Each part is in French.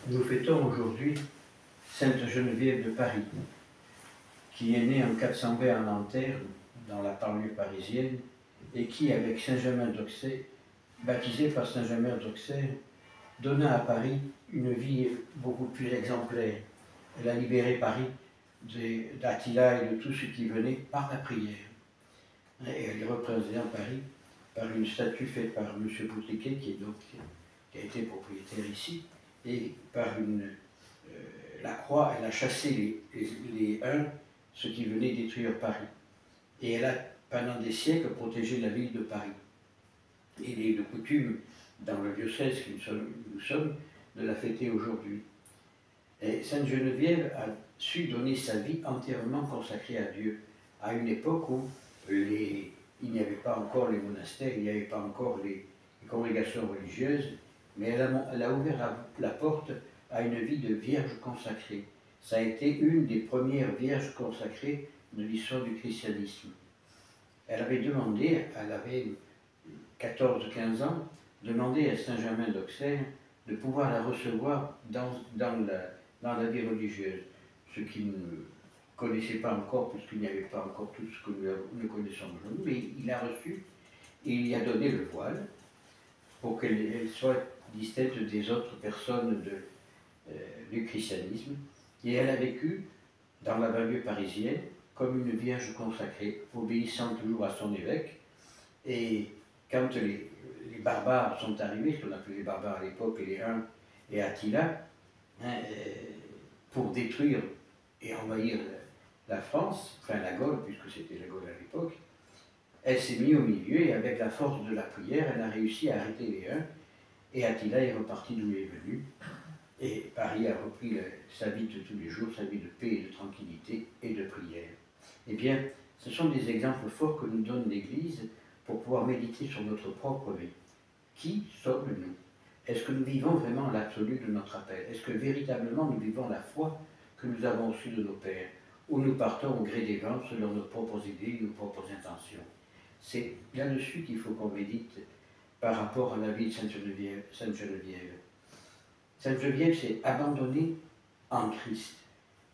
Nous fêtons aujourd'hui Sainte Geneviève de Paris, qui est née en 420 à Nanterre, dans la banlieue parisienne, et qui, avec Saint Germain d'Auxerre, baptisé par Saint Germain d'Auxerre, donna à Paris une vie beaucoup plus exemplaire. Elle a libéré Paris d'Attila et de tout ce qui venait par la prière. Et elle est représentée à Paris par une statue faite par M. Boutliquet, qui a été propriétaire ici, et par la croix, elle a chassé les Huns, ceux qui venaient détruire Paris. Et elle a, pendant des siècles, protégé la ville de Paris. Et il est de coutume, dans le diocèse que nous sommes, de la fêter aujourd'hui. Et Sainte Geneviève a su donner sa vie entièrement consacrée à Dieu, à une époque où il n'y avait pas encore les monastères, il n'y avait pas encore les congrégations religieuses, mais elle a ouvert la porte à une vie de vierge consacrée. Ça a été une des premières vierges consacrées de l'histoire du christianisme. Elle avait demandé, elle avait 14-15 ans, demandé à Saint Germain d'Auxerre de pouvoir la recevoir dans la vie religieuse, ce qu'il ne connaissait pas encore, puisqu'il n'y avait pas encore tout ce que nous connaissons aujourd'hui, mais il l'a reçue et il lui a donné le voile pour qu'elle soit distincte des autres personnes du christianisme. Et elle a vécu dans la banlieue parisienne comme une vierge consacrée, obéissant toujours à son évêque. Et quand les barbares sont arrivés, ce qu'on appelait les barbares à l'époque, et les Huns et Attila, pour détruire et envahir la France, enfin la Gaule, puisque c'était la Gaule à l'époque, elle s'est mise au milieu et avec la force de la prière, elle a réussi à arrêter les Huns, et Attila est reparti d'où il est venu. Et Paris a repris sa vie de tous les jours, sa vie de paix et de tranquillité et de prière. Eh bien, ce sont des exemples forts que nous donne l'Église pour pouvoir méditer sur notre propre vie. Qui sommes-nous? Est-ce que nous vivons vraiment l'absolu de notre appel? Est-ce que véritablement nous vivons la foi que nous avons reçue de nos pères? Ou nous partons au gré des vents selon nos propres idées, nos propres intentions? C'est là-dessus qu'il faut qu'on médite par rapport à la vie de Sainte Geneviève. Sainte Geneviève s'est abandonnée en Christ.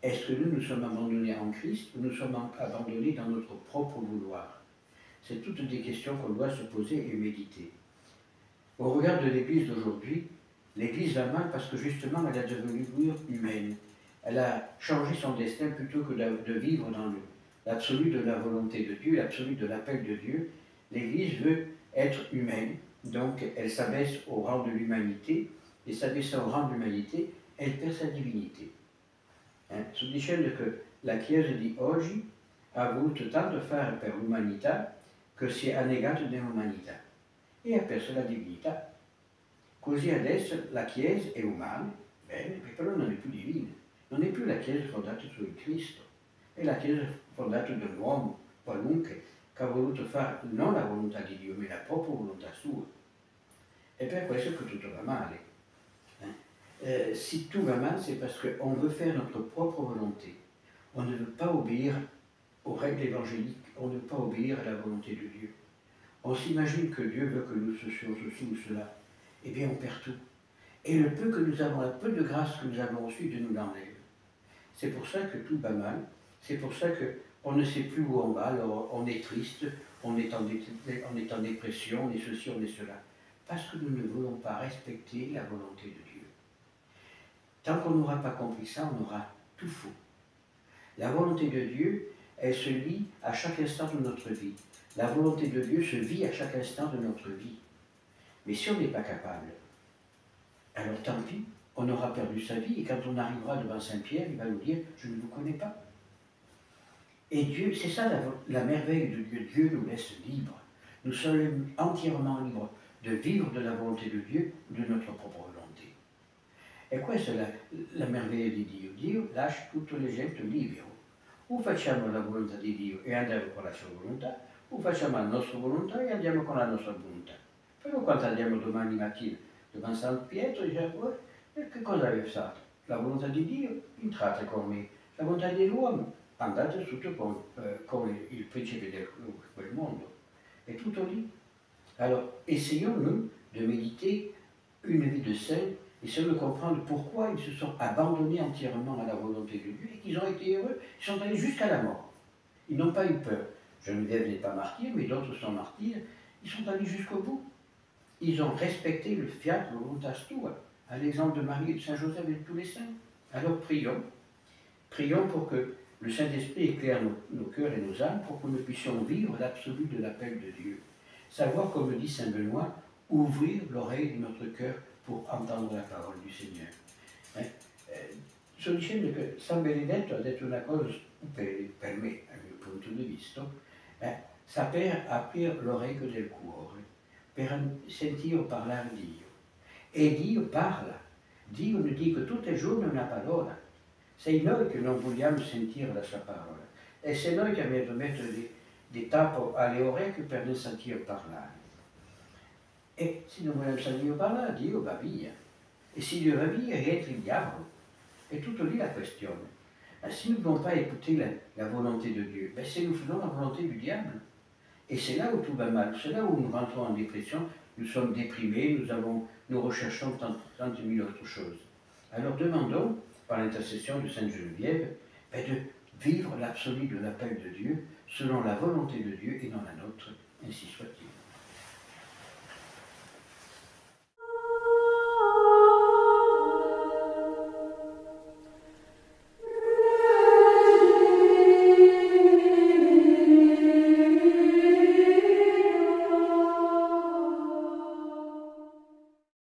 Est-ce que nous sommes abandonnés en Christ ou nous sommes abandonnés dans notre propre vouloir? C'est toutes des questions qu'on doit se poser et méditer. Au regard de l'Église d'aujourd'hui, l'Église va mal parce que justement elle a devenu humaine. Elle a changé son destin plutôt que de vivre dans l'absolu de la volonté de Dieu, l'absolu de l'appel de Dieu. L'Église veut être humaine, donc elle s'abaisse au rang de l'humanité, et s'abaissant au rang de l'humanité, elle perd sa divinité. Si dicendo che la Chiesa di oggi ha voluto tanto fare per l'umanità che si è annegato nell'umanità e ha perso la divinità. Così adesso la Chiesa è umana, bene, però non è più divina. Non è più la Chiesa fondata su Cristo, è la Chiesa fondata da un uomo qualunque che ha voluto fare non la volontà di Dio, ma la propria volontà sua. E per questo che tutto va male. Si tout va mal, c'est parce qu'on veut faire notre propre volonté. On ne veut pas obéir aux règles évangéliques, on ne veut pas obéir à la volonté de Dieu. On s'imagine que Dieu veut que nous soyons ceci ou cela. Eh bien, on perd tout. Et le peu que nous avons, le peu de grâce que nous avons reçu, Dieu nous l'enlève. C'est pour ça que tout va mal. C'est pour ça qu'on ne sait plus où on va. Alors, on est triste, on est en dépression, on est ceci, on est cela. Parce que nous ne voulons pas respecter la volonté de Dieu. Tant qu'on n'aura pas compris ça, on aura tout faux. La volonté de Dieu, elle se lit à chaque instant de notre vie. La volonté de Dieu se vit à chaque instant de notre vie. Mais si on n'est pas capable, alors tant pis, on aura perdu sa vie, et quand on arrivera devant Saint-Pierre, il va nous dire « je ne vous connais pas ». Et Dieu, c'est ça la merveille de Dieu, Dieu nous laisse libres. Nous sommes entièrement libres de vivre de la volonté de Dieu, de notre propre volonté. E questa è la meraviglia di Dio. Dio lascia tutto l'esempio libero. O facciamo la volontà di Dio e andiamo con la sua volontà, o facciamo la nostra volontà e andiamo con la nostra volontà. Però quando andiamo domani mattina davanti a San Pietro, diciamo, che cosa avete fatto? La volontà di Dio, entrate con me. La volontà dell'uomo, andate tutto con il principe di quel mondo. È tutto lì. Alors, essayons-nous de méditer une vie de saint et c'est de comprendre pourquoi ils se sont abandonnés entièrement à la volonté de Dieu et qu'ils ont été heureux, ils sont allés jusqu'à la mort. Ils n'ont pas eu peur. Geneviève n'est pas martyre, mais d'autres sont martyrs. Ils sont allés jusqu'au bout. Ils ont respecté le fiat voluntas tua, à l'exemple de Marie et de Saint Joseph et de tous les saints. Alors prions. Prions pour que le Saint-Esprit éclaire nos cœurs et nos âmes, pour que nous puissions vivre l'absolu de l'appel de Dieu. Savoir, comme le dit Saint Benoît, ouvrir l'oreille de notre cœur pour entendre la parole du Seigneur. Sto dicendo che San Benedetto ha detto una cosa per me, dal mio punto di vista, saper aprire l'orecchio del cuore per sentire parlare Dio. E Dio parla. Dio nous dit que tutto il giorno una parola. Sei noi che non vogliamo sentire la sua parola. E c'est noi che abbiamo mettere des tappo alle orecchie per non sentire parlare. E se non vogliamo sentire parlare, Dio va via. E se Dio va via, rientra il diavolo. È tutto lì la questione. Si nous ne voulons pas écouter la volonté de Dieu, c'est nous faisons la volonté du diable. Et c'est là où tout va mal, c'est là où nous rentrons en dépression, nous sommes déprimés, nous recherchons tant de mille autres choses. Alors demandons, par l'intercession de Sainte Geneviève, de vivre l'absolu de l'appel de Dieu, selon la volonté de Dieu et non la nôtre, ainsi soit-il.